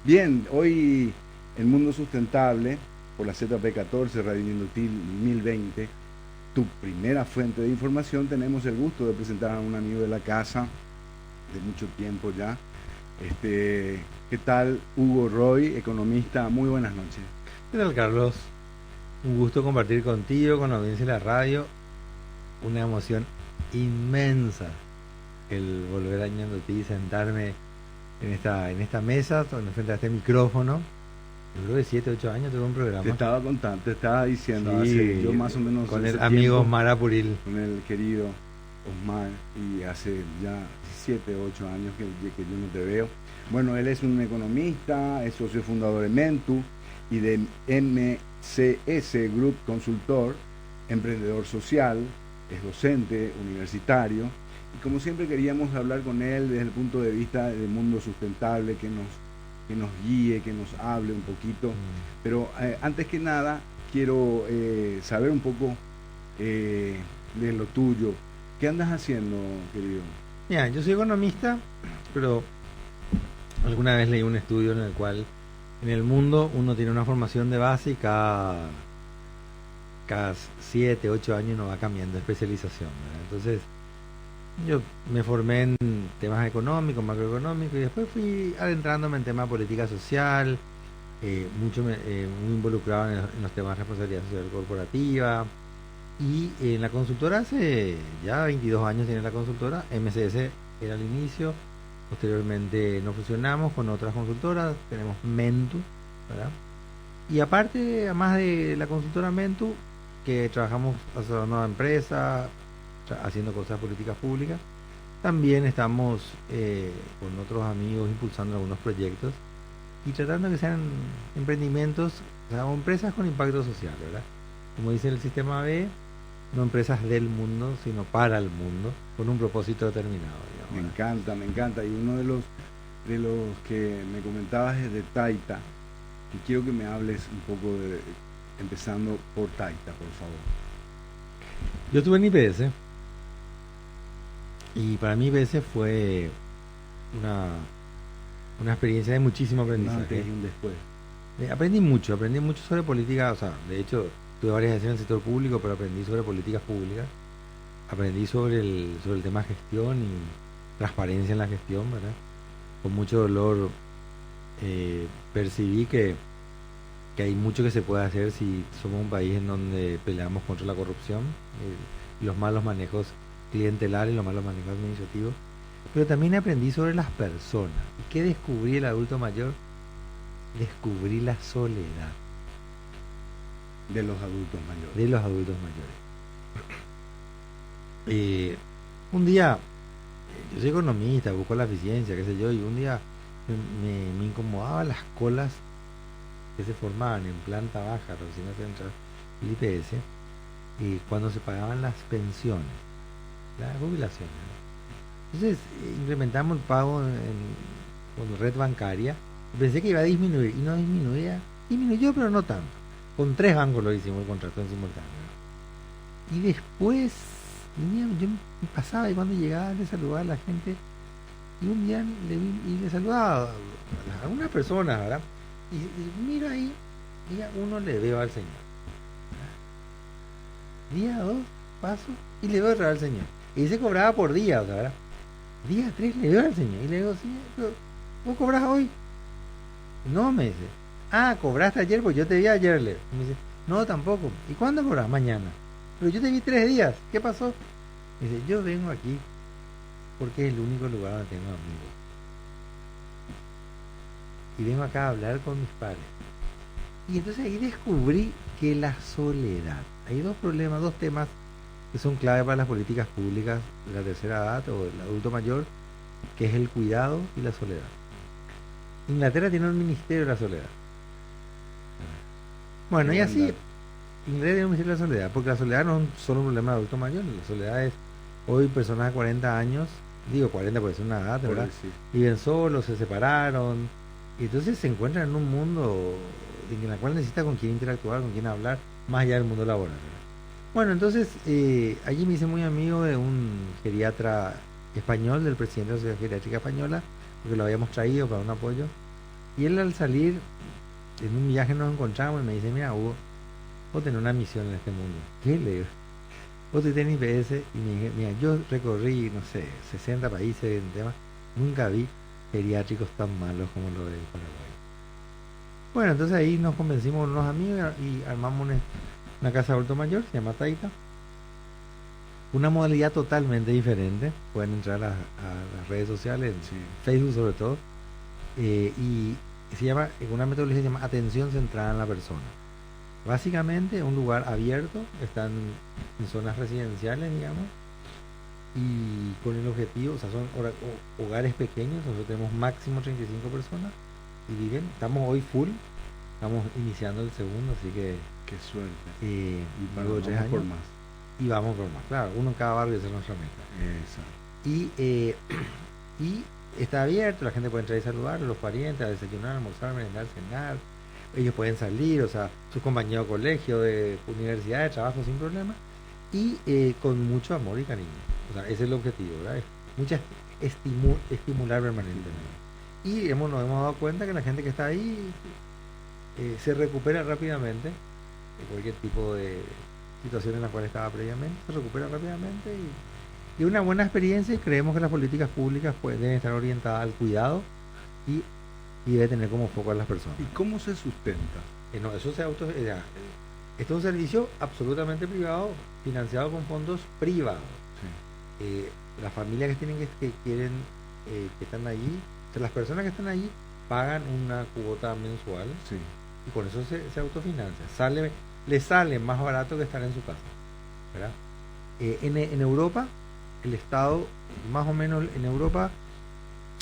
Bien, hoy en Mundo Sustentable, por la ZP14, Radio Inútil 1020, tu primera fuente de información, tenemos el gusto de presentar a un amigo de la casa de mucho tiempo ya. ¿Qué tal? Hugo Roy, economista, muy buenas noches. ¿Qué tal, Carlos? Un gusto compartir contigo, con la audiencia de la radio. Una emoción inmensa el volver a Ñandutí y sentarme en esta mesa, frente a este micrófono. Yo creo que 7, 8 años tuve un programa. Te estaba contando, te estaba diciendo, Sí, yo más o menos con hace el amigo tiempo, Osmar Apuril. con el querido Osmar, y hace ya 7, 8 años que yo no te veo. Bueno, él es un economista, es socio fundador de Mentu y de MCS Group Consultor, emprendedor social, es docente universitario. Y como siempre queríamos hablar con él desde el punto de vista del mundo sustentable, que nos guíe, que nos hable un poquito. Pero antes que nada, quiero saber un poco de lo tuyo. ¿Qué andas haciendo, querido? Mira, yo soy economista, pero alguna vez leí un estudio en el cual en el mundo uno tiene una formación de base y cada 7, 8 años uno va cambiando de especialización, ¿verdad? Entonces, yo me formé en temas económicos, macroeconómicos, y después fui adentrándome en temas de política social, muy involucrado en los temas de responsabilidad social corporativa. Y en la consultora hace ya 22 años tiene la consultora, MCS era al inicio, posteriormente nos fusionamos con otras consultoras, tenemos Mentu, ¿verdad? Y aparte, además de la consultora Mentu, que trabajamos asesorando a empresas, haciendo cosas de políticas públicas, también estamos con otros amigos impulsando algunos proyectos y tratando de que sean emprendimientos, o sea, empresas con impacto social, ¿verdad? Como dice el sistema B, no empresas del mundo, sino para el mundo, con un propósito determinado, digamos. Me encanta. Y uno de los que me comentabas es de Taita. Y quiero que me hables un poco empezando por Taita, por favor. Yo estuve en IPS y para mí IPS fue una experiencia de muchísimo Un aprendizaje. antes y un después. Aprendí mucho sobre política, o sea, de hecho tuve varias acciones en el sector público, pero aprendí sobre políticas públicas, aprendí sobre el tema gestión y transparencia en la gestión, ¿verdad? Con mucho dolor percibí que hay mucho que se puede hacer si somos un país en donde peleamos contra la corrupción, los malos manejos clientelares, los malos manejos administrativos, pero también aprendí sobre las personas. ¿Y qué descubrí el adulto mayor? Descubrí la soledad De los adultos mayores. de los adultos mayores. Un día, yo soy economista, busco la eficiencia, qué sé yo, y un día me incomodaban las colas que se formaban en planta baja, recién antes de entrar el IPS, y cuando se pagaban las pensiones, las jubilaciones, ¿no? Entonces implementamos el pago con red bancaria. Pensé que iba a disminuir y no disminuía. Disminuyó, pero no tanto. Con 3 bancos lo hicimos el contrato en simultáneo, ¿no? Y después, yo me pasaba y cuando llegaba le saludaba a la gente. Y un día le saludaba a algunas personas, ¿verdad? Y miro ahí, día 1 le veo al Señor. Día 2 paso y le veo otra vez al Señor. Y se cobraba por día, o sea, ¿verdad? Día 3 le veo al Señor y le digo, sí, pero ¿vos cobras hoy? No, me dice. Ah, cobraste ayer, pues yo te vi ayer. Me dice, no, tampoco. ¿Y cuándo cobras? Mañana. Pero yo te vi 3 días. ¿Qué pasó? Me dice, yo vengo aquí porque es el único lugar donde tengo amigos. Y vengo acá a hablar con mis padres. Y entonces ahí descubrí que la soledad. Hay dos problemas, dos temas que son clave para las políticas públicas de la tercera edad o del adulto mayor, que es el cuidado y la soledad. Inglaterra tiene un ministerio de la soledad. Bueno, y así, Inglaterra tiene un ministerio de la soledad, porque la soledad no es solo un problema de adulto mayor, la soledad es hoy personas de 40 años, digo 40 porque es una edad, ¿verdad? Sí. Viven solos, se separaron, y entonces se encuentran en un mundo en el cual necesita con quién interactuar, con quién hablar, más allá del mundo laboral, ¿verdad? Bueno, entonces allí me hice muy amigo de un geriatra español, del presidente de la Sociedad Geriátrica Española, porque lo habíamos traído para un apoyo. Y él al salir, en un viaje nos encontramos y me dice, mira Hugo, vos tenés una misión en este mundo. ¿Qué le digo? Vos tenés IPS y me dije, mira, yo recorrí, no sé, 60 países en temas, nunca vi geriátricos tan malos como lo del Paraguay. Bueno, entonces ahí nos convencimos unos amigos y armamos una casa de adulto mayor, se llama Taita. Una modalidad totalmente diferente. Pueden entrar a las redes sociales, Sí. Facebook sobre todo, y se llama, una metodología se llama atención centrada en la persona. Básicamente un lugar abierto, están en zonas residenciales, digamos, y con el objetivo, o sea, son hogares pequeños, nosotros tenemos máximo 35 personas y viven, estamos hoy full, estamos iniciando el segundo, así que Qué suerte. y Luego 3 años por más. y vamos por más, claro, uno en cada barrio, esa es nuestra meta. Exacto. Y está abierto, la gente puede entrar y saludar, los parientes, a desayunar, almorzar, merendar, cenar, ellos pueden salir, o sea, sus compañeros de colegio, de universidad, de trabajo sin problema, y con mucho amor y cariño. O sea, ese es el objetivo, ¿verdad? Estimular permanentemente. Y nos hemos dado cuenta que la gente que está ahí se recupera rápidamente de cualquier tipo de situación en la cual estaba previamente, se recupera rápidamente y una buena experiencia, y creemos que las políticas públicas deben estar orientadas al cuidado y debe tener como foco a las personas. ¿Y cómo se sustenta? No, eso esto es un servicio absolutamente privado, financiado con fondos privados. Sí. Las familias que quieren, que están allí, o sea, las personas que están allí pagan una cuota mensual, Sí. y con eso se autofinancia. Le sale más barato que estar en su casa, ¿verdad? En Europa, el Estado, más o menos en Europa,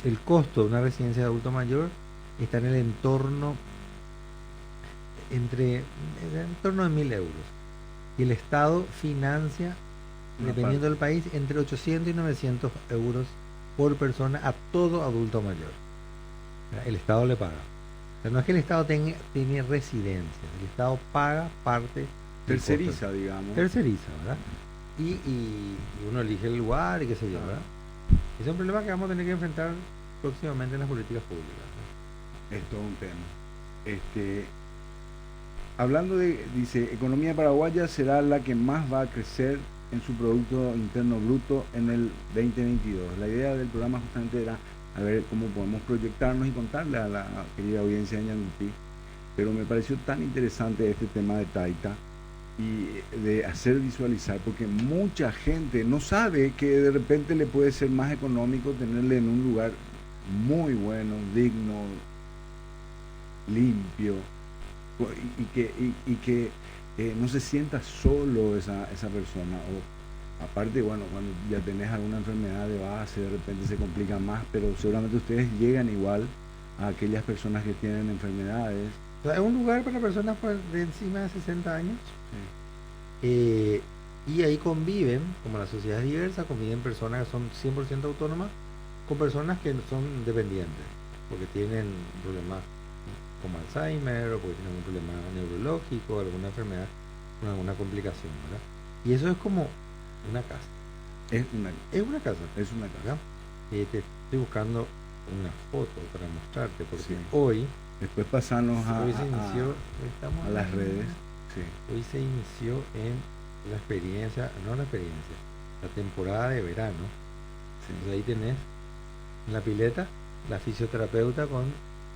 el costo de una residencia de adulto mayor está en el entorno de 1.000 euros. Y el Estado financia, dependiendo del país, entre 800 y 900 euros por persona a todo adulto mayor. El Estado le paga. O sea, no es que el Estado tiene residencia, el Estado paga parte. Terceriza, digamos. Terceriza, ¿verdad? Y uno elige el lugar y qué sé yo, ¿verdad? Ese es un problema que vamos a tener que enfrentar próximamente en las políticas públicas, ¿no? Es todo un tema. Hablando dice, economía paraguaya será la que más va a crecer en su Producto Interno Bruto en el 2022. La idea del programa justamente era a ver cómo podemos proyectarnos y contarle a la querida audiencia de Ñandutí, pero me pareció tan interesante este tema de Taita y de hacer visualizar, porque mucha gente no sabe que de repente le puede ser más económico tenerle en un lugar muy bueno, digno, limpio, y que no se sienta solo esa persona. O aparte, bueno, cuando ya tenés alguna enfermedad de base, de repente se complica más, pero seguramente ustedes llegan igual a aquellas personas que tienen enfermedades. O sea, es un lugar para personas de encima de 60 años. Sí. Y ahí conviven, como la sociedad es diversa, conviven personas que son 100% autónomas con personas que son dependientes, porque tienen problemas como Alzheimer o porque tienen un problema neurológico, alguna enfermedad, alguna complicación, ¿verdad? Y eso es como una casa. Es una casa. Es una casa. ¿Verdad? Te estoy buscando una foto para mostrarte, porque Sí. hoy Después pasarnos se inició, a las redes. Sí. Hoy se inició en la temporada de verano. Sí. Entonces ahí tenés en la pileta la fisioterapeuta con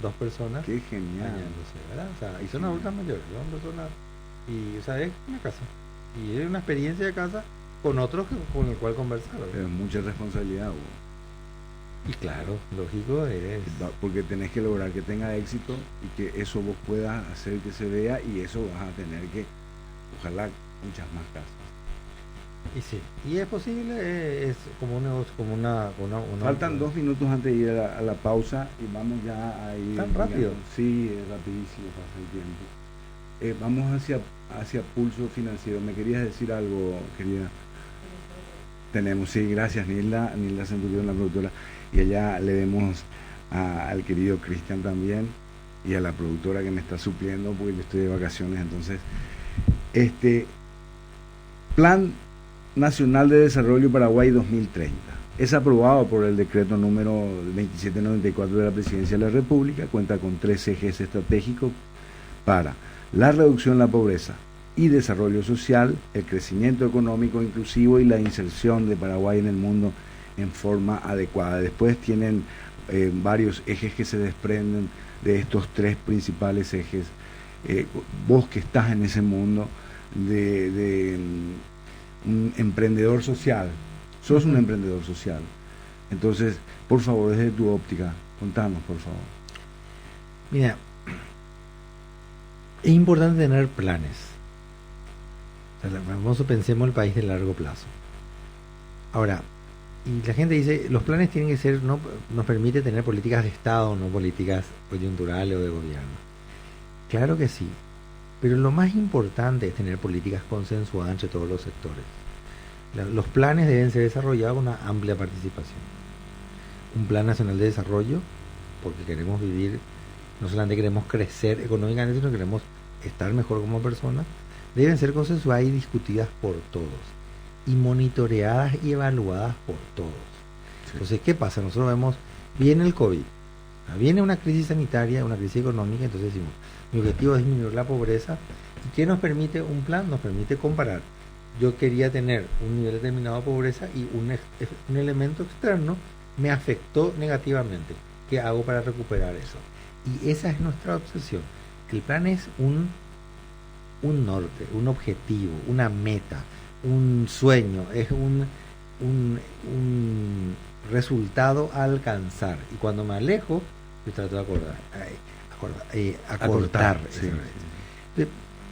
2 personas. Qué genial. Bañándose, ¿verdad? O sea, y son adultas mayores, son personas, y o sea, es una casa. Y es una experiencia de casa con otros con el cual conversar. Pero es mucha responsabilidad, Hugo. Y claro, lógico es. Porque tenés que lograr que tenga éxito y que eso vos puedas hacer que se vea, y eso vas a tener que, ojalá, muchas más casas. Y sí, y es posible, es como un negocio, como una Faltan 2 minutos antes de ir a la pausa y vamos ya a ir. ¿Tan rápido? Sí, es rapidísimo, pasa el tiempo. Vamos hacia Pulso Financiero. ¿Me querías decir algo, querida? Tenemos, sí, gracias, Nilda Centurión, la productora. Y allá le vemos al querido Cristian también y a la productora que me está supliendo porque yo estoy de vacaciones. Entonces, Plan Nacional de Desarrollo Paraguay 2030. Es aprobado por el decreto número 2794 de la Presidencia de la República. Cuenta con 3 ejes estratégicos para la reducción de la pobreza y desarrollo social, el crecimiento económico inclusivo y la inserción de Paraguay en el mundo en forma adecuada. Después tienen varios ejes que se desprenden de estos 3 principales ejes. Vos que estás en ese mundo de un emprendedor social, sos un emprendedor social. Entonces, por favor, desde tu óptica, contanos, por favor. Mira, es importante tener planes. O sea, famoso pensemos el país de largo plazo. Ahora, y la gente dice, los planes tienen que ser, no nos permite tener políticas de Estado, no políticas coyunturales o de gobierno. Claro que sí, pero lo más importante es tener políticas consensuadas entre todos los sectores. Los planes deben ser desarrollados con una amplia participación. Un plan nacional de desarrollo, porque queremos vivir, no solamente queremos crecer económicamente, sino queremos estar mejor como personas, deben ser consensuadas y discutidas por todos, y monitoreadas y evaluadas por todos. Sí. Entonces, ¿qué pasa? Nosotros vemos, viene el COVID, viene una crisis sanitaria, una crisis económica, entonces decimos, mi objetivo es disminuir la pobreza. ¿Y qué nos permite un plan? Nos permite comparar. Yo quería tener un nivel determinado de pobreza y un elemento externo me afectó negativamente. ¿Qué hago para recuperar eso? Y esa es nuestra obsesión. El plan es un norte, un objetivo, una meta, un sueño, es un resultado a alcanzar. Y cuando me alejo, yo trato de acortar. Sí.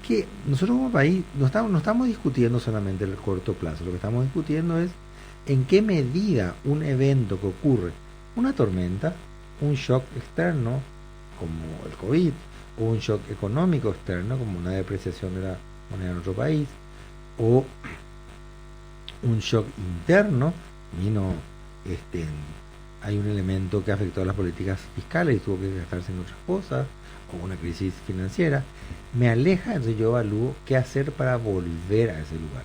Que nosotros como país no estamos discutiendo solamente el corto plazo, lo que estamos discutiendo es en qué medida un evento que ocurre, una tormenta, un shock externo como el COVID, o un shock económico externo como una depreciación de la moneda en otro país, o un shock interno, hay un elemento que afectó a las políticas fiscales y tuvo que gastarse en otras cosas, o una crisis financiera, me aleja, entonces yo evalúo qué hacer para volver a ese lugar.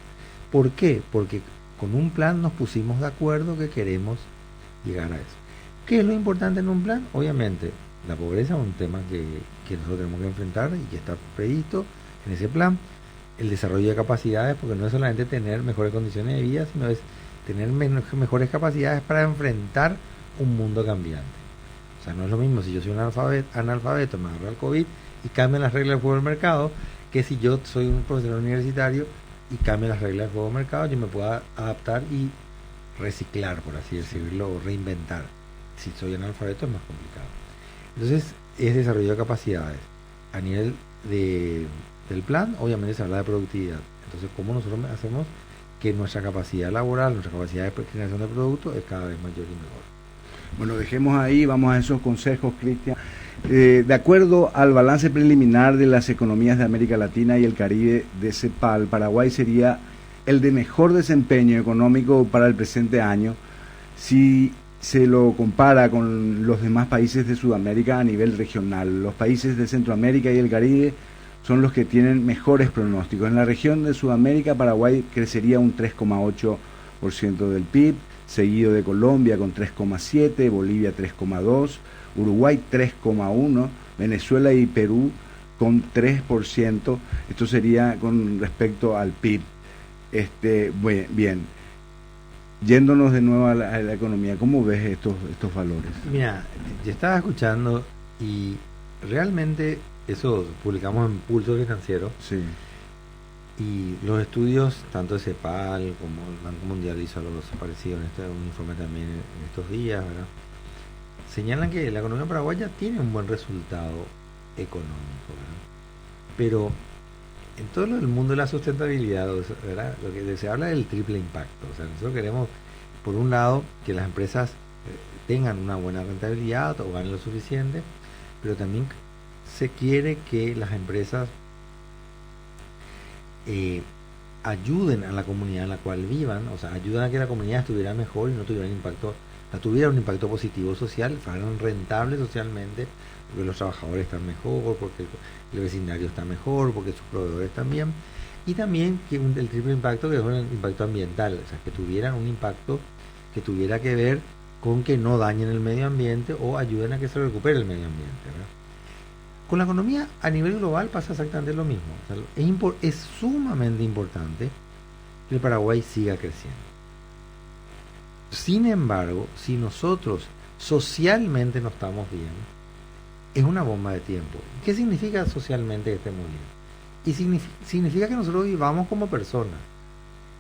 ¿Por qué? Porque con un plan nos pusimos de acuerdo que queremos llegar a eso. ¿Qué es lo importante en un plan? Obviamente, la pobreza es un tema que nosotros tenemos que enfrentar y que está previsto en ese plan. El desarrollo de capacidades, porque no es solamente tener mejores condiciones de vida, sino es tener mejores capacidades para enfrentar un mundo cambiante. O sea, no es lo mismo si yo soy un analfabeto, me agarro el COVID y cambian las reglas del juego del mercado, que si yo soy un profesor universitario y cambian las reglas del juego del mercado, yo me pueda adaptar y reciclar, por así decirlo, o reinventar. Si soy analfabeto es más complicado. Entonces, es desarrollo de capacidades. A nivel del plan, obviamente se habla de productividad. Entonces, ¿cómo nosotros hacemos que nuestra capacidad laboral, nuestra capacidad de generación de productos es cada vez mayor y mejor? Bueno, dejemos ahí, vamos a esos consejos, Cristian. De acuerdo al balance preliminar de las economías de América Latina y el Caribe de CEPAL, Paraguay sería el de mejor desempeño económico para el presente año si se lo compara con los demás países de Sudamérica a nivel regional. Los países de Centroamérica y el Caribe son los que tienen mejores pronósticos. En la región de Sudamérica, Paraguay crecería un 3,8% del PIB, seguido de Colombia con 3,7%, Bolivia 3,2%, Uruguay 3,1%, Venezuela y Perú con 3%. Esto sería con respecto al PIB. Bien. Yéndonos de nuevo a la economía, ¿cómo ves estos valores? Mira, yo estaba escuchando y realmente eso publicamos en Pulso Financiero. Sí. Y los estudios, tanto de CEPAL como el Banco Mundial hizo algo parecido en un informe también en estos días, ¿verdad? Señalan que la economía paraguaya tiene un buen resultado económico, ¿verdad? Pero en todo el mundo de la sustentabilidad, ¿verdad? Lo que se habla del triple impacto. O sea, nosotros queremos, por un lado, que las empresas tengan una buena rentabilidad o ganen lo suficiente, pero también se quiere que las empresas ayuden a la comunidad en la cual vivan, o sea, ayudan a que la comunidad estuviera mejor y no tuviera un impacto positivo social, fueran rentables socialmente, porque los trabajadores están mejor, porque el vecindario está mejor, porque sus proveedores también, y también que el triple impacto, que es un impacto ambiental, o sea, que tuvieran un impacto que tuviera que ver con que no dañen el medio ambiente o ayuden a que se recupere el medio ambiente, ¿verdad? Con la economía a nivel global pasa exactamente lo mismo. O sea, es sumamente importante que el Paraguay siga creciendo. Sin embargo, si nosotros socialmente no estamos bien, es una bomba de tiempo. ¿Qué significa socialmente que estemos bien? Y significa que nosotros vivamos como personas.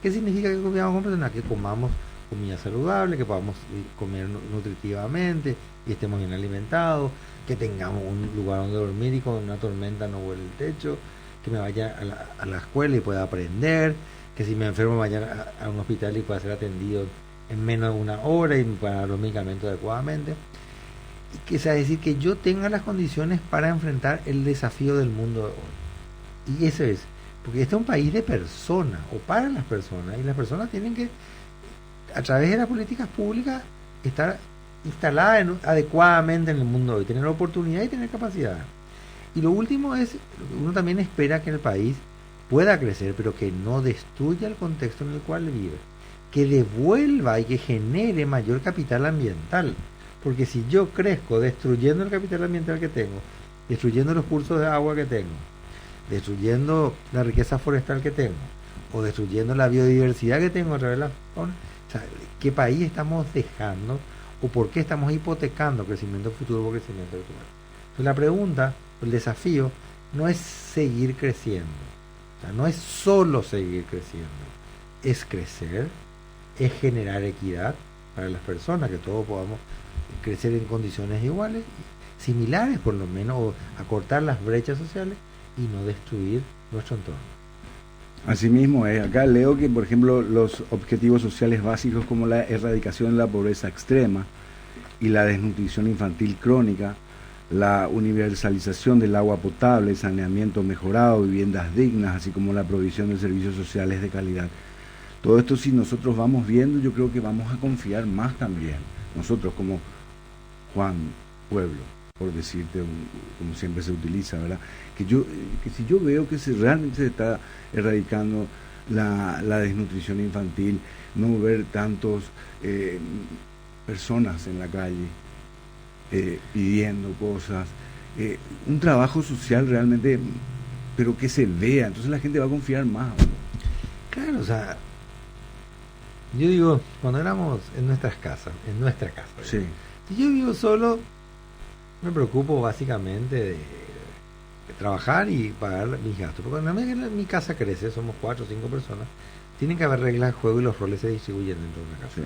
¿Qué significa que vivamos como personas? Que comamos comida saludable, que podamos comer nutritivamente y estemos bien alimentados, que tengamos un lugar donde dormir y con una tormenta no vuele el techo, que me vaya a la escuela y pueda aprender, que si me enfermo vaya a un hospital y pueda ser atendido en menos de una hora y me pueda dar los medicamentos adecuadamente. Y que sea decir que yo tenga las condiciones para enfrentar el desafío del mundo de hoy. Y eso es, porque este es un país de personas o para las personas, y las personas tienen que, a través de las políticas públicas, estar instalada adecuadamente en el mundo de hoy, tener oportunidad y tener capacidad. Y lo último es, uno también espera que el país pueda crecer, pero que no destruya el contexto en el cual vive, que devuelva y que genere mayor capital ambiental, porque si yo crezco destruyendo el capital ambiental que tengo, destruyendo los cursos de agua que tengo, destruyendo la riqueza forestal que tengo, o destruyendo la biodiversidad que tengo a través de la fauna, o sea, ¿qué país estamos dejando o por qué estamos hipotecando crecimiento futuro por crecimiento actual? Entonces la pregunta, el desafío, no es seguir creciendo, o sea, no es solo seguir creciendo, es crecer, es generar equidad para las personas, que todos podamos crecer en condiciones iguales, similares por lo menos, o acortar las brechas sociales y no destruir nuestro entorno. Asimismo, acá leo que, por ejemplo, los objetivos sociales básicos como la erradicación de la pobreza extrema y la desnutrición infantil crónica, la universalización del agua potable, saneamiento mejorado, viviendas dignas, así como la provisión de servicios sociales de calidad. Todo esto, si nosotros vamos viendo, yo creo que vamos a confiar más también, nosotros como Juan Pueblo, por decirte, como siempre se utiliza, ¿verdad? Que si yo veo que realmente se está erradicando la desnutrición infantil, no ver tantos personas en la calle pidiendo cosas, un trabajo social realmente, pero que se vea, entonces la gente va a confiar más, ¿no? Claro, o sea, yo digo, cuando éramos en nuestra casa, sí. Si yo vivo solo, me preocupo básicamente de trabajar y pagar mis gastos. Porque cuando mi casa crece, somos 4 o 5 personas, tienen que haber reglas de juego y los roles se distribuyen dentro de una casa. Sí.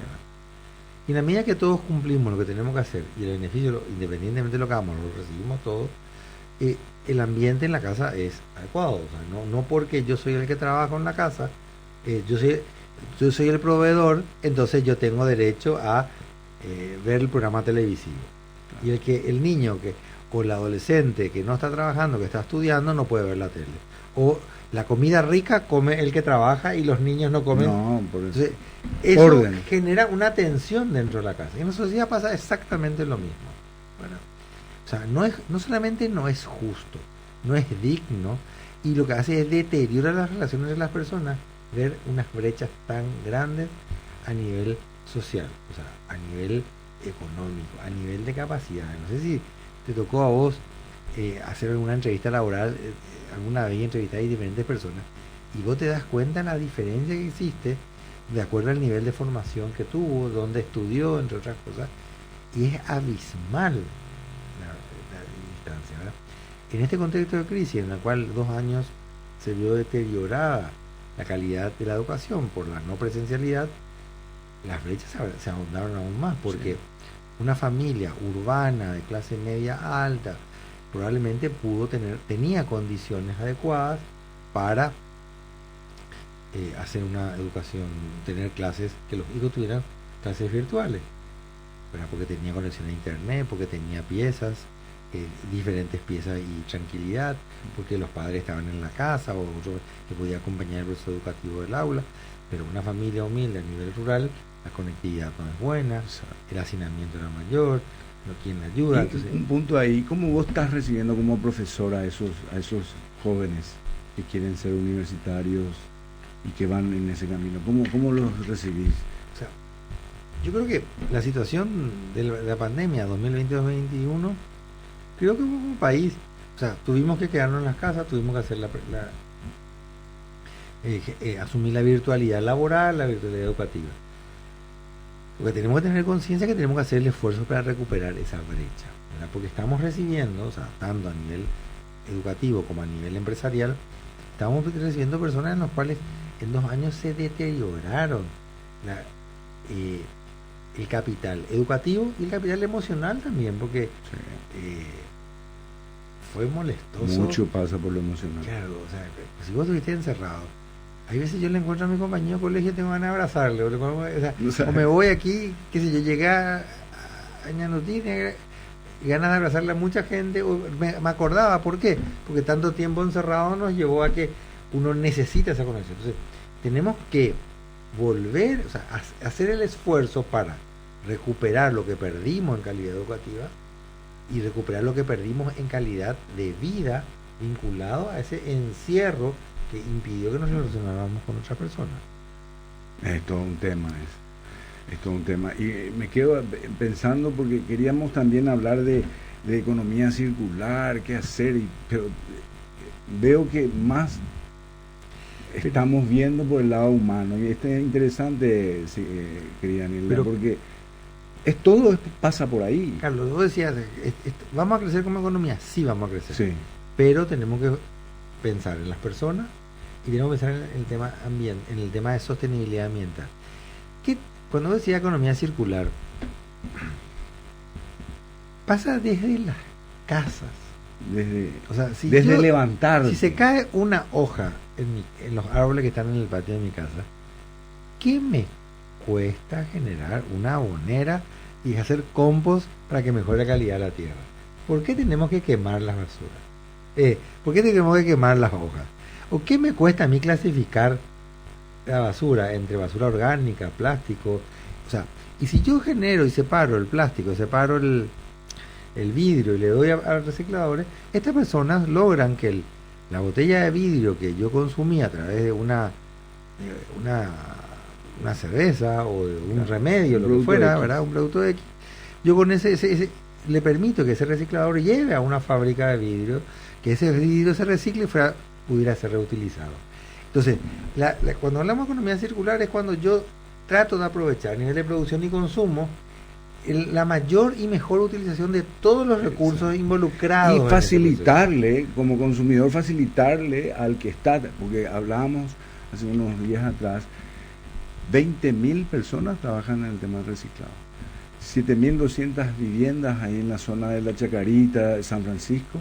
Y en la medida que todos cumplimos lo que tenemos que hacer y el beneficio, independientemente de lo que hagamos, lo recibimos todos, el ambiente en la casa es adecuado. O sea, no porque yo soy el que trabaja en la casa, yo soy el proveedor, entonces yo tengo derecho a ver el programa televisivo. Claro. Y el niño o el adolescente que no está trabajando, que está estudiando, no puede ver la tele. O la comida rica come el que trabaja y los niños no comen. No, por eso. Entonces, eso genera una tensión dentro de la casa. Y en la sociedad pasa exactamente lo mismo. Bueno, o sea, no solamente no es justo, no es digno, y lo que hace es deteriorar las relaciones de las personas, ver unas brechas tan grandes a nivel social, o sea, a nivel económico, a nivel de capacidad. No sé si te tocó a vos hacer alguna entrevista laboral, alguna vez entrevistar a diferentes personas, y vos te das cuenta de la diferencia que existe de acuerdo al nivel de formación que tuvo, dónde estudió, entre otras cosas, y es abismal la distancia, ¿verdad? En este contexto de crisis, en el cual 2 años se vio deteriorada la calidad de la educación por la no presencialidad, las brechas se ahondaron aún más, porque sí, una familia urbana de clase media alta probablemente tenía condiciones adecuadas para hacer una educación, tener clases, que los hijos tuvieran clases virtuales, ¿verdad? Porque tenía conexión a internet, porque tenía piezas, diferentes piezas y tranquilidad, porque los padres estaban en la casa o otro que podía acompañar el proceso educativo del aula. Pero una familia humilde a nivel rural, la conectividad no es buena, el hacinamiento era mayor, no quien le ayuda. Entonces, un punto ahí, ¿cómo vos estás recibiendo como profesora a esos jóvenes que quieren ser universitarios y que van en ese camino? ¿Cómo los recibís? O sea, Yo creo que la situación de la pandemia 2020-2021, creo que como país, o sea, tuvimos que quedarnos en las casas, tuvimos que hacer asumir la virtualidad laboral, la virtualidad educativa. Porque tenemos que tener conciencia que tenemos que hacer el esfuerzo para recuperar esa brecha, ¿verdad? Porque estamos recibiendo, o sea, tanto a nivel educativo como a nivel empresarial, estamos recibiendo personas en las cuales en 2 años se deterioraron el capital educativo y el capital emocional también, porque fue molestoso. Mucho pasa por lo emocional. Claro, o sea, si vos estuviste encerrado, hay veces yo le encuentro a mi compañero de colegio y tengo ganas de abrazarle, o me voy aquí, qué sé yo, llegué a Ñanutí, ganas de abrazarle a mucha gente, me acordaba, ¿por qué? Porque tanto tiempo encerrado nos llevó a que uno necesita esa conexión. Entonces, tenemos que volver, o sea, hacer el esfuerzo para recuperar lo que perdimos en calidad educativa y recuperar lo que perdimos en calidad de vida vinculado a ese encierro que impidió que nos relacionáramos con otras personas. Es todo un tema, es todo un tema. Y me quedo pensando porque queríamos también hablar de economía circular, qué hacer, pero veo que más estamos viendo por el lado humano. Y esto es interesante, querida Nilda, porque todo esto pasa por ahí. Carlos, vos decías, ¿vamos a crecer como economía? Sí, vamos a crecer. Sí. Pero tenemos que pensar en las personas y tenemos que pensar en el tema ambiente, en el tema de sostenibilidad ambiental. Cuando decía economía circular, pasa desde las casas. Desde levantar. Si se cae una hoja en los árboles que están en el patio de mi casa, ¿qué me cuesta generar una abonera y hacer compost para que mejore la calidad de la tierra? ¿Por qué tenemos que quemar las basuras? ¿Por qué tenemos que quemar las hojas? ¿O qué me cuesta a mí clasificar la basura entre basura orgánica, plástico? O sea, y si yo genero y separo el plástico, separo el vidrio y le doy a los recicladores, estas personas logran que la botella de vidrio que yo consumí a través de una cerveza o de un remedio, lo que fuera, ¿verdad? Un producto X, yo con ese le permito que ese reciclador lleve a una fábrica de vidrio, que ese vidrio se recicle y pudiera ser reutilizado. Entonces, cuando hablamos de economía circular es cuando yo trato de aprovechar a nivel de producción y consumo la mayor y mejor utilización de todos los recursos involucrados. Y facilitarle, como consumidor, facilitarle al que está, porque hablábamos hace unos días atrás, 20.000 personas trabajan en el tema del reciclado. 7.200 viviendas ahí en la zona de la Chacarita, de San Francisco,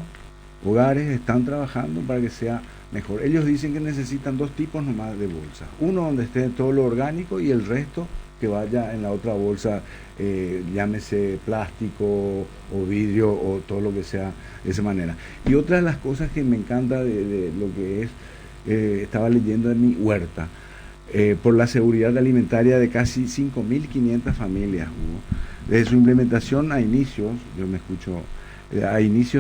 hogares están trabajando para que sea mejor. Ellos dicen que necesitan 2 tipos nomás de bolsas. Uno donde esté todo lo orgánico y el resto que vaya en la otra bolsa, llámese plástico o vidrio o todo lo que sea de esa manera. Y otra de las cosas que me encanta de lo que es, estaba leyendo de mi huerta, por la seguridad alimentaria de casi 5.500 familias hubo. Desde su implementación a inicios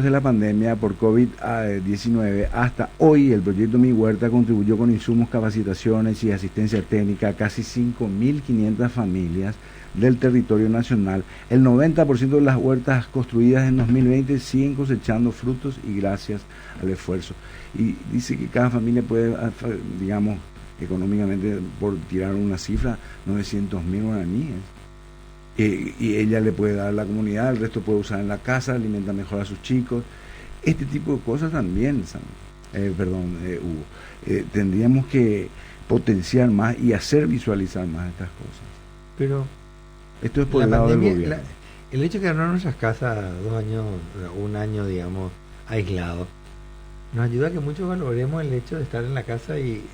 de la pandemia por COVID-19 hasta hoy, el proyecto Mi Huerta contribuyó con insumos, capacitaciones y asistencia técnica a casi 5.500 familias del territorio nacional. El 90% de las huertas construidas en 2020 siguen cosechando frutos y gracias al esfuerzo. Y dice que cada familia puede, digamos, económicamente, por tirar una cifra, 900.000 guaraníes. Y ella le puede dar a la comunidad, el resto puede usar en la casa, alimenta mejor a sus chicos. Este tipo de cosas también, Hugo, tendríamos que potenciar más y hacer visualizar más estas cosas. Pero esto es por el lado del gobierno. El hecho de quedarnos en nuestras casas 2 años, 1 año, digamos, aislados, nos ayuda a que muchos valoremos el hecho de estar en la casa y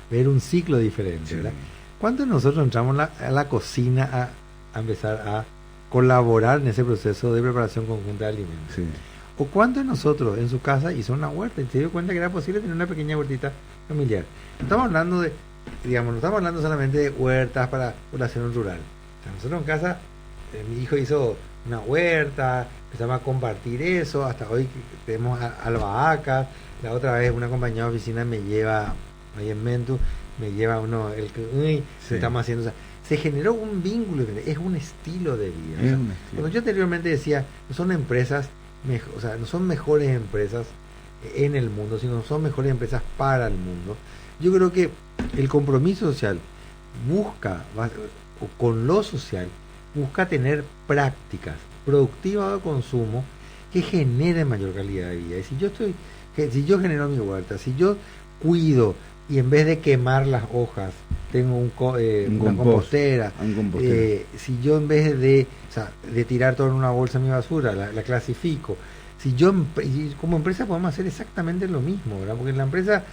ver un ciclo diferente, ¿verdad? ¿Cuántos de nosotros entramos a la cocina a empezar a colaborar en ese proceso de preparación conjunta de alimentos? Sí. ¿O cuántos de nosotros en su casa hizo una huerta y se dio cuenta que era posible tener una pequeña huertita familiar? No estamos hablando no estamos hablando solamente de huertas para población rural. O sea, nosotros en casa, mi hijo hizo una huerta, empezamos a compartir eso, hasta hoy tenemos albahacas. La otra vez una compañera de oficina me lleva, ahí en Mentu, me lleva estamos haciendo, o sea, se generó un vínculo, es un estilo de vida. O sea, cuando yo anteriormente decía, no son empresas, o sea, no son mejores empresas en el mundo, sino son mejores empresas para el mundo. Yo creo que el compromiso social busca, o con lo social, busca tener prácticas productivas de consumo que generen mayor calidad de vida. Y si yo genero mi huerta, si yo cuido y en vez de quemar las hojas tengo una compostera, si yo en vez de tirar todo en una bolsa mi basura, la clasifico, si yo como empresa podemos hacer exactamente lo mismo, ¿verdad? Porque en la empresa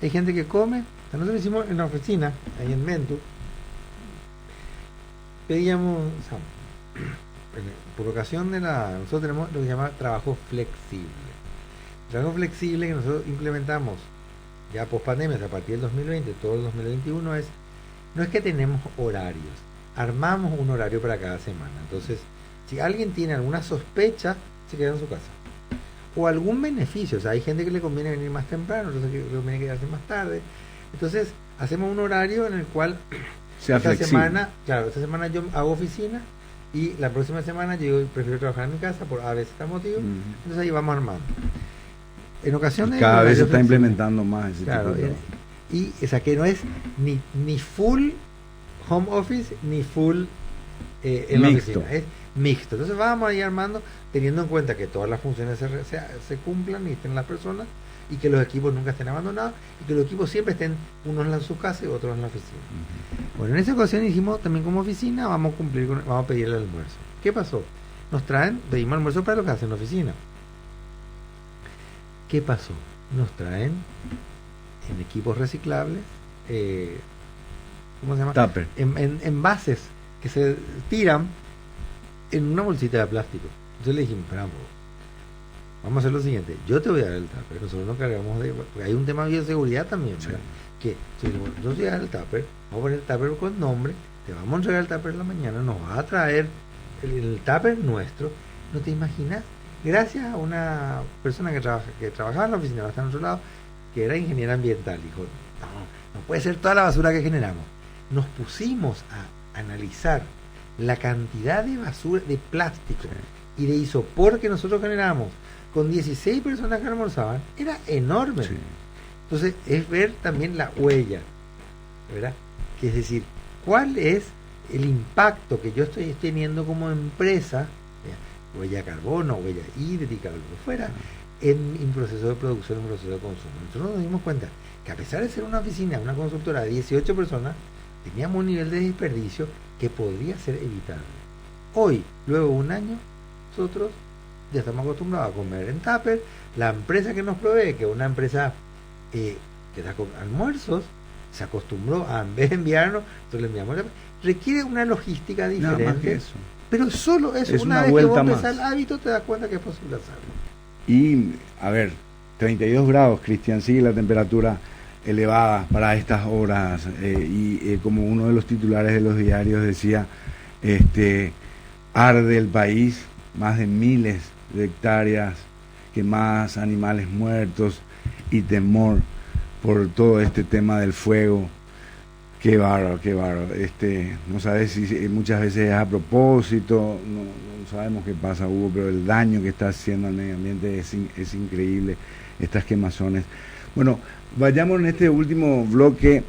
hay gente que come. Nosotros hicimos en la oficina, ahí en Mentu, pedíamos, por ocasión nosotros tenemos lo que se llama trabajo flexible. El trabajo flexible que nosotros implementamos ya post pandemia, a partir del 2020, todo el 2021, no es que tenemos horarios, armamos un horario para cada semana. Entonces, si alguien tiene alguna sospecha, se queda en su casa. O algún beneficio, o sea, hay gente que le conviene venir más temprano, otros que le conviene quedarse más tarde. Entonces, hacemos un horario en el cual esta semana yo hago oficina y la próxima semana yo prefiero trabajar en mi casa por a veces motivo. Entonces ahí vamos armando. En ocasiones cada vez se está implementando más ese tipo de y o sea que no es ni full home office ni full en la oficina, es mixto. Entonces vamos a ir armando teniendo en cuenta que todas las funciones se cumplan y estén las personas, y que los equipos nunca estén abandonados, y que los equipos siempre estén unos en su casa y otros en la oficina. Bueno, en esa ocasión dijimos también como oficina vamos a pedir el almuerzo. ¿Qué pasó? Pedimos almuerzo para lo que hacen en la oficina. ¿Qué pasó? Nos traen en equipos reciclables, ¿cómo se llama? Tupper. En envases que se tiran en una bolsita de plástico. Entonces le dijimos, vamos a hacer lo siguiente, yo te voy a dar el tupper, nosotros nos cargamos porque hay un tema de bioseguridad también, ¿verdad? Que si yo te voy a dar el tupper, vamos a poner el tupper con nombre, te vamos a entregar el tupper en la mañana, nos va a traer el tupper nuestro, no te imaginas. Gracias a una persona que trabajaba en la oficina, bastante en otro lado, que era ingeniera ambiental, dijo, no puede ser toda la basura que generamos. Nos pusimos a analizar la cantidad de basura, de plástico y de isopor que nosotros generamos con 16 personas que almorzaban, era enorme. Sí. Entonces, es ver también la huella, ¿verdad? Que es decir, ¿cuál es el impacto que yo estoy teniendo como empresa, huella de carbono, huella hídrica, lo que fuera, en un proceso de producción, en un proceso de consumo? Nosotros nos dimos cuenta que a pesar de ser una oficina, una consultora de 18 personas, teníamos un nivel de desperdicio que podría ser evitable. Hoy, luego de un año, nosotros ya estamos acostumbrados a comer en tupper. La empresa que nos provee, que es una empresa que da almuerzos, se acostumbró a, en vez de enviarnos, nosotros le enviamos, requiere una logística diferente. Nada más que eso. Pero solo eso, es una vez que vos empezás el hábito, te das cuenta que es posible hacerlo. Y, a ver, 32 grados, Cristian, sigue la temperatura elevada para estas horas, como uno de los titulares de los diarios decía, arde el país, más de miles de hectáreas, que más animales muertos y temor por todo este tema del fuego. Qué bárbaro, qué bárbaro. No sabes si muchas veces es a propósito, no sabemos qué pasa, Hugo, pero el daño que está haciendo al medio ambiente es increíble, estas quemazones. Bueno, vayamos en este último bloque.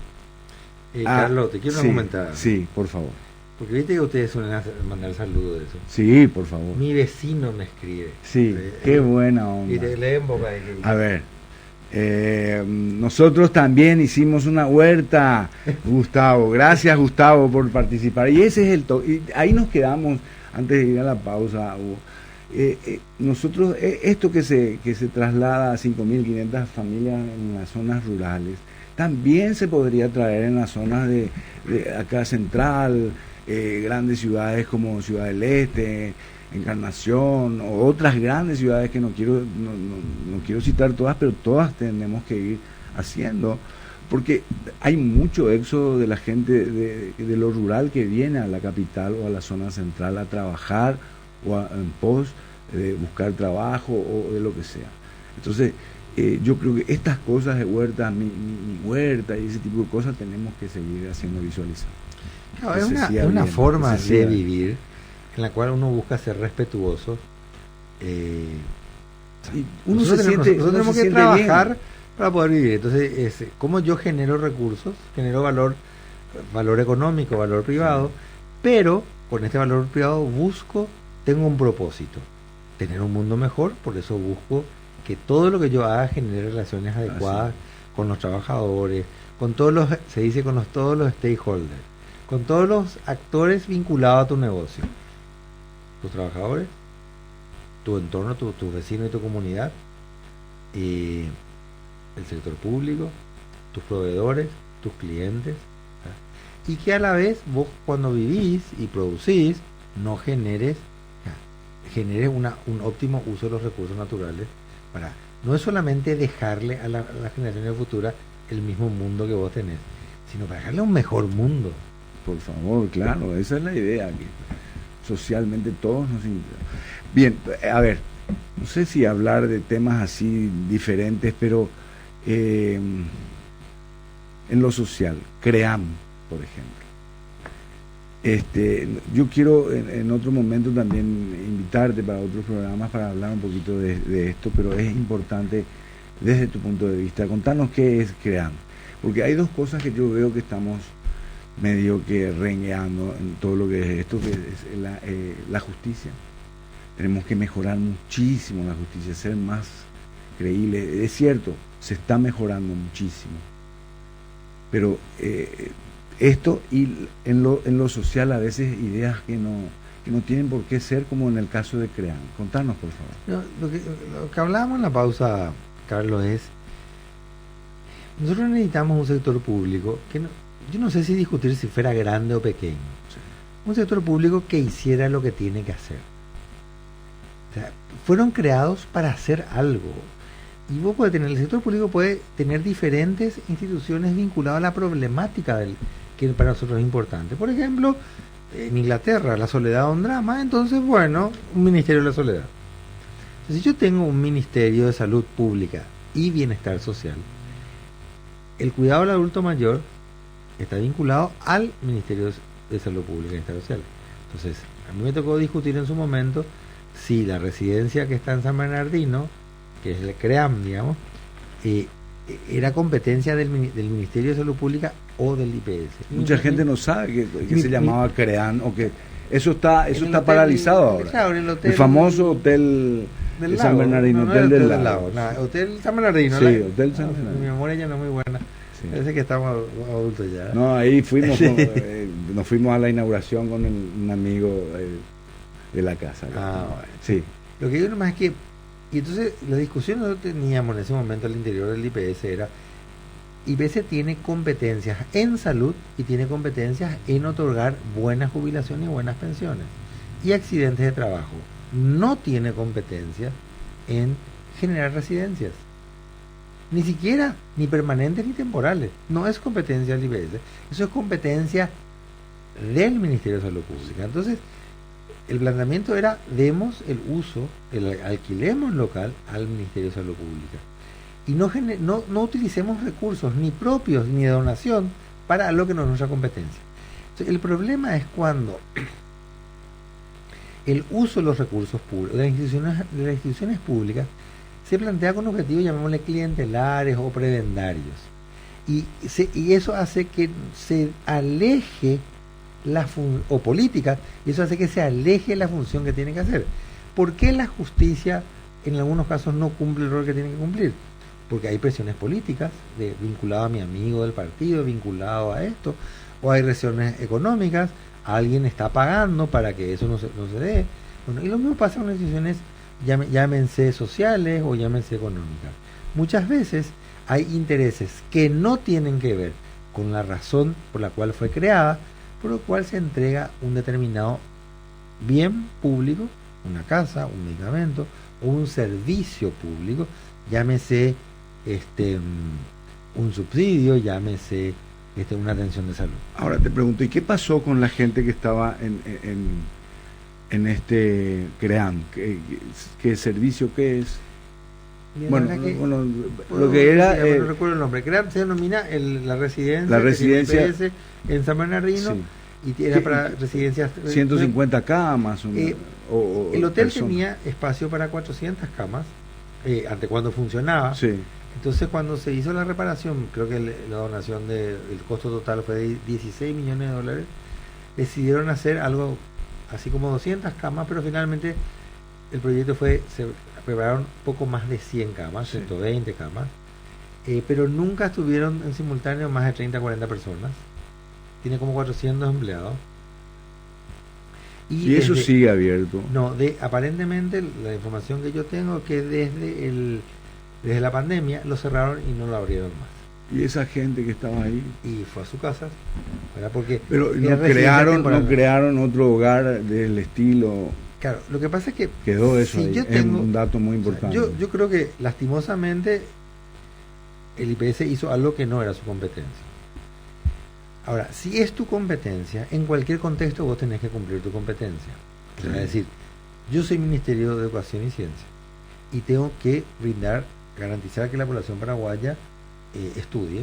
Carlos, te quiero comentar. Sí, por favor. Porque viste que ustedes suelen mandar saludos de eso. Sí, por favor. Mi vecino me escribe. Sí, qué buena onda. Y te leen boca de que... A ver. Nosotros también hicimos una huerta, Gustavo. Gracias, Gustavo, por participar. Y ese es y ahí nos quedamos antes de ir a la pausa, Hugo. Nosotros, esto que se traslada a 5.500 familias en las zonas rurales, también se podría traer en las zonas de acá central, grandes ciudades como Ciudad del Este, Encarnación, o otras grandes ciudades que no quiero citar todas, pero todas tenemos que ir haciendo, porque hay mucho éxodo de la gente de lo rural que viene a la capital o a la zona central a trabajar o en pos de buscar trabajo o de lo que sea. Entonces, yo creo que estas cosas de huerta, mi huerta y ese tipo de cosas tenemos que seguir haciendo visualizar. Claro, es una forma de vivir en la cual uno busca ser respetuoso. Nosotros tenemos que trabajar bien para poder vivir. Entonces, como yo genero recursos, genero valor económico, valor privado, pero con este valor privado tengo un propósito, tener un mundo mejor. Por eso busco que todo lo que yo haga genere relaciones adecuadas con los trabajadores, con todos los stakeholders, con todos los actores vinculados a tu negocio, tus trabajadores, tu entorno, tus vecinos y tu comunidad, el sector público, tus proveedores, tus clientes, y que a la vez vos, cuando vivís y producís, no generes un óptimo uso de los recursos naturales. No es solamente dejarle a las generaciones futuras el mismo mundo que vos tenés, sino para dejarle un mejor mundo. Por favor, claro, esa es la idea, que socialmente todos nos interesan. Bien, a ver, no sé si hablar de temas así diferentes, pero en lo social, CREAM, por ejemplo. Yo quiero en otro momento también invitarte para otros programas para hablar un poquito de esto, pero es importante desde tu punto de vista. Contanos qué es CREAM, porque hay dos cosas que yo veo que estamos medio que rengueando en todo lo que es esto, que es la justicia. Tenemos que mejorar muchísimo la justicia, ser más creíble. Es cierto, se está mejorando muchísimo, pero esto y en lo social a veces ideas que no tienen por qué ser, como en el caso de CREAM. Contanos, por favor. Lo que hablábamos en la pausa, Carlos, es nosotros necesitamos un sector público que yo no sé si discutir si fuera grande o pequeño. Sí. Un sector público que hiciera lo que tiene que hacer. O sea, fueron creados para hacer algo. Y el sector público puede tener diferentes instituciones vinculadas a la problemática que para nosotros es importante. Por ejemplo, en Inglaterra, la soledad es un drama, entonces, un ministerio de la soledad. Entonces, si yo tengo un ministerio de salud pública y bienestar social, el cuidado del adulto mayor está vinculado al Ministerio de Salud Pública y Bienestar Social. Entonces, a mí me tocó discutir en su momento si la residencia que está en San Bernardino, que es el CREAM, digamos, era competencia del Ministerio de Salud Pública o del IPS. Mucha gente no sabe que se llamaba CREAM, o que eso está paralizado ahora. Claro, el famoso hotel de San Bernardino, hotel del lago. Hotel San Bernardino. Sí, Hotel San Bernardino. Mi memoria ya no es muy buena. Sí. Parece que estamos adultos ya. No, ahí fuimos, nos fuimos a la inauguración con un amigo de la casa. Bueno. Sí. Lo que digo nomás es que, y entonces la discusión que nosotros teníamos en ese momento al interior del IPS era, IPS tiene competencias en salud y tiene competencias en otorgar buenas jubilaciones y buenas pensiones y accidentes de trabajo. No tiene competencia en generar residencias. Ni siquiera, ni permanentes ni temporales. No es competencia del IPS. Eso es competencia del Ministerio de Salud Pública. Entonces, el planteamiento era, demos el uso, alquilemos local al Ministerio de Salud Pública. Y no utilicemos recursos ni propios ni de donación para lo que no es nuestra competencia. Entonces, el problema es cuando el uso de los recursos públicos, de las instituciones públicas, se plantea con objetivos, llamémosle clientelares o prebendarios. Y eso hace que se aleje o políticas, y eso hace que se aleje la función que tiene que hacer. ¿Por qué la justicia en algunos casos no cumple el rol que tiene que cumplir? Porque hay presiones políticas vinculado a mi amigo del partido, vinculado a esto, o hay presiones económicas, alguien está pagando para que eso no se dé. Bueno, y lo mismo pasa con las instituciones, llámense sociales o llámense económicas. Muchas veces hay intereses que no tienen que ver con la razón por la cual fue creada, por lo cual se entrega un determinado bien público, una casa, un medicamento o un servicio público, llámese un subsidio, llámese una atención de salud. Ahora te pregunto, ¿y qué pasó con la gente que estaba en este CREAM? ¿Qué servicio qué es? Lo que era... no recuerdo el nombre. CREAM se denomina la residencia IPS en San Bernardino, sí. y era para residencias. 150 camas. El hotel tenía espacio para 400 camas, ante cuando funcionaba. Sí. Entonces, cuando se hizo la reparación, creo que la donación el costo total fue de $16 millones, decidieron hacer algo así como 200 camas, pero finalmente el proyecto se prepararon poco más de 100 camas, sí. 120 camas, pero nunca estuvieron en simultáneo más de 30 40 personas. Tiene como 400 empleados. Y eso sigue abierto. No, aparentemente la información que yo tengo es que desde la pandemia lo cerraron y no lo abrieron más. Y esa gente que estaba ahí y fue a su casa, ¿verdad? Porque pero no crearon otro hogar del estilo. Claro, lo que pasa es que quedó eso ahí. Es un dato muy importante. Yo creo que lastimosamente el IPS hizo algo que no era su competencia. Ahora, si es tu competencia, en cualquier contexto vos tenés que cumplir tu competencia. Sí. Es decir, yo soy Ministerio de Educación y Ciencia y tengo que garantizar que la población paraguaya estudie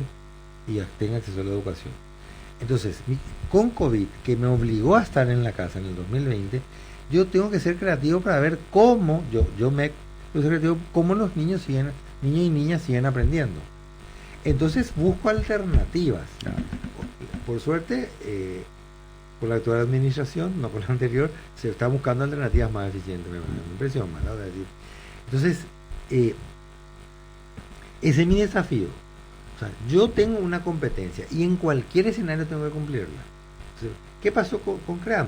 y tenga acceso a la educación. Entonces, con COVID, que me obligó a estar en la casa en el 2020, yo tengo que ser creativo para ver cómo cómo los niños y niñas siguen aprendiendo. Entonces busco alternativas. Por suerte, con la actual administración, no con la anterior, se está buscando alternativas más eficientes, me impresiona, ¿no? Entonces, ese es mi desafío. O sea, yo tengo una competencia y en cualquier escenario tengo que cumplirla. Entonces, ¿qué pasó con CREAM?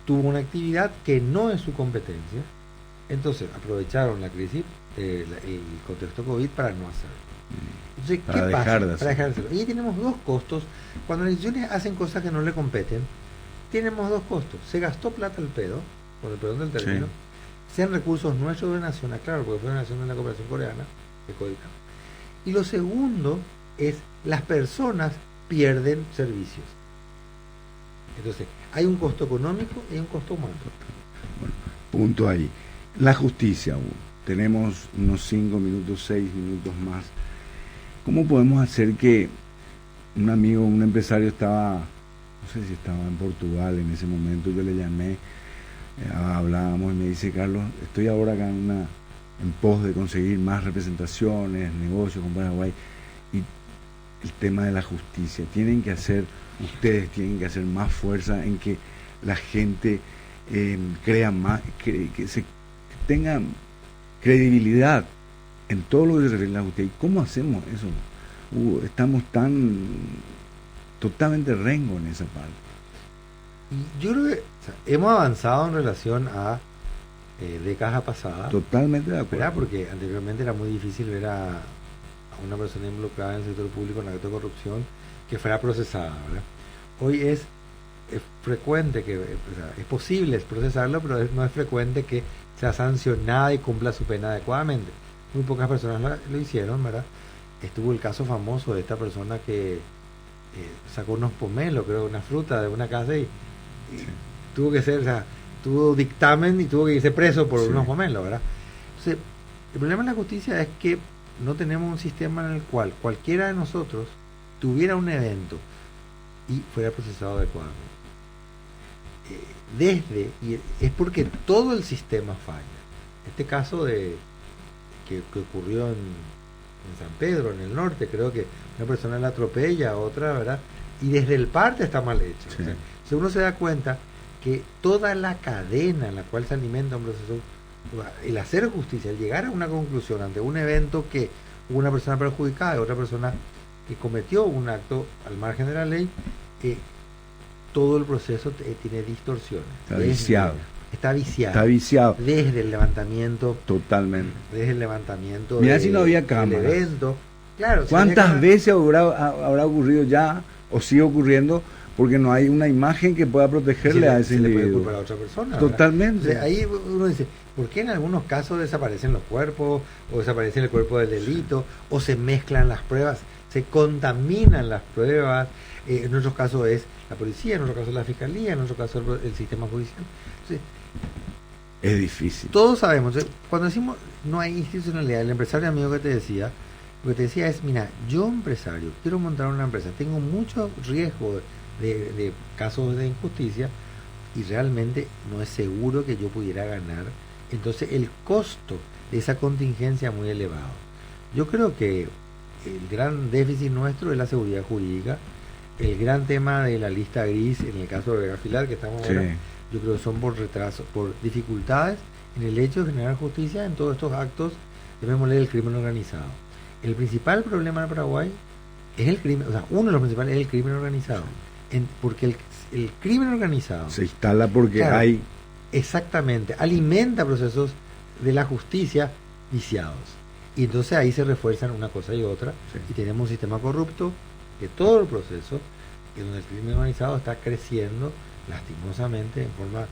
Tuvo una actividad que no es su competencia, entonces aprovecharon la crisis, el contexto COVID para no hacerlo. Entonces, ¿qué pasa? Para dejar de hacerlo. Y tenemos dos costos. Cuando las instituciones hacen cosas que no le competen, tenemos dos costos. Se gastó plata al pedo, por el perdón del término, sí. Sean recursos nuestros de nación, claro, porque fue donación de la cooperación coreana, de COICA. Y lo segundo es, las personas pierden servicios. Entonces, hay un costo económico y un costo humano. Bueno, punto ahí. La justicia, tenemos unos 5 minutos, 6 minutos más. ¿Cómo podemos hacer que un amigo, un empresario no sé si estaba en Portugal en ese momento, yo le llamé, hablábamos y me dice, Carlos, estoy ahora acá en pos de conseguir más representaciones, negocios con Paraguay, y el tema de la justicia, ustedes tienen que hacer más fuerza en que la gente crea más, que tenga credibilidad en todo lo que se refiere a la justicia. ¿Y cómo hacemos eso? Estamos totalmente rengo en esa parte. Yo creo que hemos avanzado en relación a décadas pasadas. Totalmente de acuerdo. ¿Verdad? Porque anteriormente era muy difícil ver a una persona involucrada en el sector público en acto de corrupción que fuera procesada, ¿verdad? Hoy es frecuente es posible procesarlo, pero no es frecuente que sea sancionada y cumpla su pena adecuadamente. Muy pocas personas lo hicieron, ¿verdad? Estuvo el caso famoso de esta persona que sacó unos pomelos, creo, una fruta de una casa y sí. Tuvo que ser, tuvo dictamen y tuvo que irse preso por unos pomelos, ¿verdad? Entonces, el problema en la justicia es que no tenemos un sistema en el cual cualquiera de nosotros tuviera un evento y fuera procesado adecuadamente. Y es porque todo el sistema falla. Este caso que ocurrió en San Pedro, en el norte, creo que una persona la atropella a otra, ¿verdad? Y desde el parte está mal hecho. Sí. O sea, uno se da cuenta que toda la cadena en la cual se alimenta un proceso, el hacer justicia, el llegar a una conclusión ante un evento que hubo una persona perjudicada y otra persona que cometió un acto al margen de la ley, todo el proceso tiene distorsiones. Está viciado. Está viciado. Está viciado. Desde el levantamiento. Totalmente. Desde el levantamiento. Mira si no había cámaras. Del evento. Claro. ¿Cuántas veces habrá ocurrido ya o sigue ocurriendo porque no hay una imagen que pueda protegerle a ese individuo? Se le puede culpar a otra persona. Totalmente. Entonces, ahí uno dice, ¿por qué en algunos casos desaparecen los cuerpos o desaparece el cuerpo del delito o se mezclan las pruebas, se contaminan las pruebas? En otros casos es la policía, en otros casos la fiscalía, en otros casos el sistema judicial. Entonces, es difícil. Todos sabemos, cuando decimos no hay institucionalidad, el empresario amigo que te decía, lo que te decía es, mira, yo empresario, quiero montar una empresa, tengo mucho riesgo de casos de injusticia y realmente no es seguro que yo pudiera ganar. Entonces el costo de esa contingencia es muy elevado. Yo creo que el gran déficit nuestro es la seguridad jurídica. El gran tema de la lista gris, en el caso de Gafilar, que estamos ahora, yo creo que son por retraso, por dificultades en el hecho de generar justicia en todos estos actos, llamémosle, del crimen organizado. El principal problema en Paraguay es el crimen, o sea, uno de los principales es el crimen organizado. Porque el crimen organizado se instala porque hay... Exactamente, alimenta procesos de la justicia viciados. Y entonces ahí se refuerzan una cosa y otra, y tenemos un sistema corrupto de todo el proceso, y donde el crimen organizado está creciendo lastimosamente en forma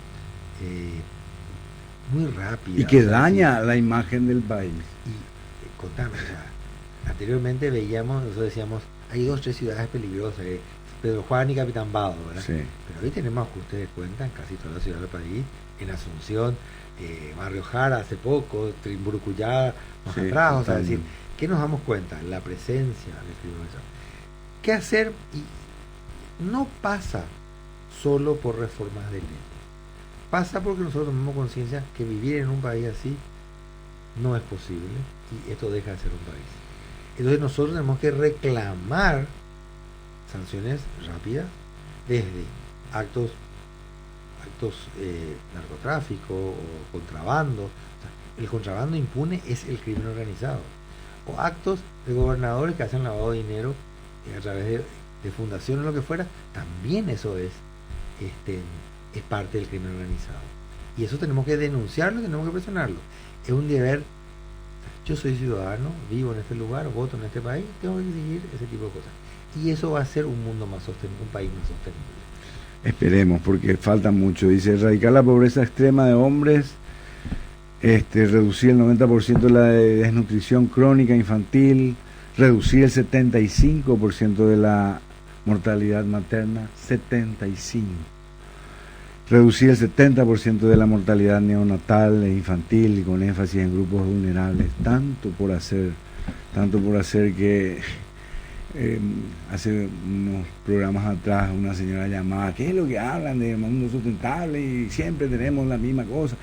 muy rápida. Y que daña la imagen del país. Y contame, o sea, anteriormente veíamos, nosotros decíamos, hay 2 o 3 ciudades peligrosas, Pedro Juan y Capitán Bado, ¿verdad? Sí. Pero hoy tenemos ajustes de cuenta en casi toda la ciudad del país, en Asunción, Barrio Jara hace poco, Trimburucuyá más atrás, o sea, decir, ¿qué nos damos cuenta? La presencia del crimen organizado. ¿Qué hacer? Y no pasa solo por reformas de ley, pasa porque nosotros tomamos conciencia que vivir en un país así no es posible y esto deja de ser un país. Entonces nosotros tenemos que reclamar sanciones rápidas desde actos narcotráfico o contrabando. O sea, el contrabando impune es el crimen organizado, o actos de gobernadores que hacen lavado de dinero a través de fundaciones o lo que fuera. También eso es parte del crimen organizado, y eso tenemos que denunciarlo, tenemos que presionarlo. Es un deber. Yo soy ciudadano, vivo en este lugar, voto en este país, tengo que exigir ese tipo de cosas. Y eso va a ser un mundo más sostenible, un país más sostenible. Esperemos, porque falta mucho. Dice, erradicar la pobreza extrema de hombres, reducir el 90% de la desnutrición crónica infantil, reducir el 75% de la mortalidad materna, 75%. Reducir el 70% de la mortalidad neonatal e infantil, y con énfasis en grupos vulnerables. Tanto por hacer que hace unos programas atrás una señora llamada, ¿qué es lo que hablan de mundo sustentable? Y siempre tenemos la misma cosa.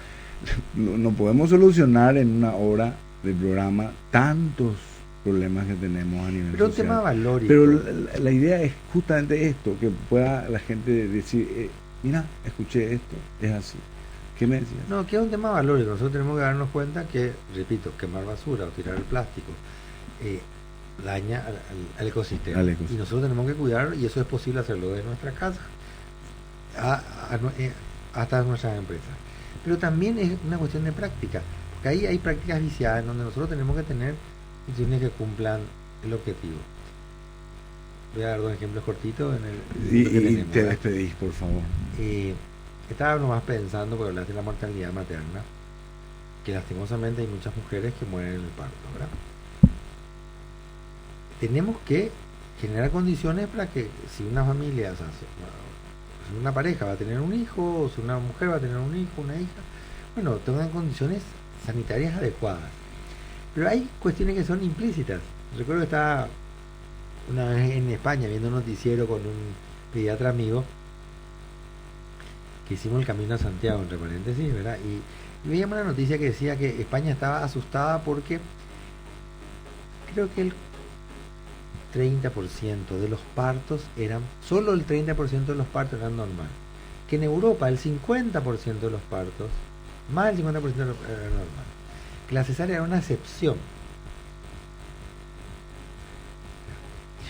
No podemos solucionar en una hora de programa tantos problemas que tenemos a nivel pero social. Un tema valórico. Pero la idea es justamente esto, que pueda la gente decir, mira, escuché esto, es así. ¿Qué me decías? No, que es un tema valórico. Nosotros tenemos que darnos cuenta que, repito, quemar basura o tirar el plástico daña al ecosistema. Y nosotros tenemos que cuidar, y eso es posible hacerlo desde nuestra casa hasta nuestras empresas. Pero también es una cuestión de práctica, porque ahí hay prácticas viciadas en donde nosotros tenemos que tener instituciones que cumplan el objetivo. Voy a dar 2 ejemplos cortitos y te despedís, por favor. Estaba nomás pensando, porque hablaste de la mortalidad materna, que lastimosamente hay muchas mujeres que mueren en el parto, ¿verdad? Tenemos que generar condiciones para que si una familia, o sea, si una pareja va a tener un hijo, o si una mujer va a tener un hijo, una hija, bueno, tengan condiciones sanitarias adecuadas. Pero hay cuestiones que son implícitas. Recuerdo que estaba una vez en España viendo un noticiero con un pediatra amigo, que hicimos el camino a Santiago, entre paréntesis, ¿verdad? Y veíamos una noticia que decía que España estaba asustada porque creo que el 30% de los partos solo el 30% de los partos eran normales. Que en Europa el 50% de los partos, más del 50% era normal. Que la cesárea era una excepción.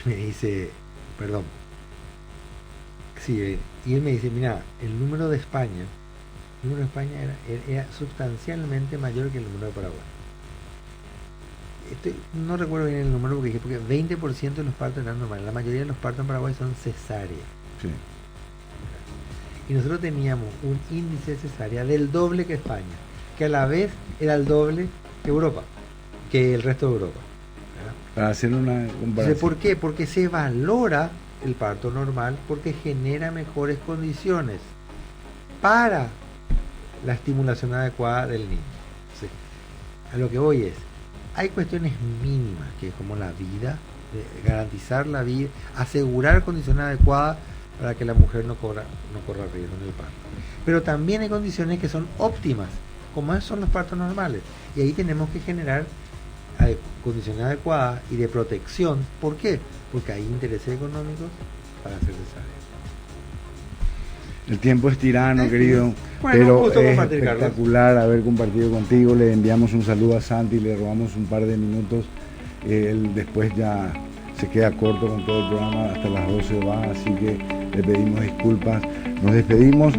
Y me dice, perdón, sí, y él me dice, mira, el número de España era sustancialmente mayor que el número de Paraguay. No recuerdo bien el número porque 20% de los partos eran normales. La mayoría de los partos en Paraguay son cesáreas. Sí. Y nosotros teníamos un índice de cesárea del doble que España, que a la vez era el doble que Europa, que el resto de Europa, ¿verdad? Para hacer una comparación. Entonces, ¿por qué? Porque se valora el parto normal, porque genera mejores condiciones para la estimulación adecuada del niño. Sí. A lo que voy es, hay cuestiones mínimas, que es como la vida, garantizar la vida, asegurar condiciones adecuadas para que la mujer no corra riesgo en el parto. Pero también hay condiciones que son óptimas, como son los partos normales. Y ahí tenemos que generar condiciones adecuadas y de protección. ¿Por qué? Porque hay intereses económicos para hacer cesárea. El tiempo es tirano, querido, bueno, pero gusto es compartir, espectacular haber compartido contigo. Le enviamos un saludo a Santi, le robamos un par de minutos. Él después ya se queda corto con todo el programa, hasta las 12 va, así que le pedimos disculpas. Nos despedimos.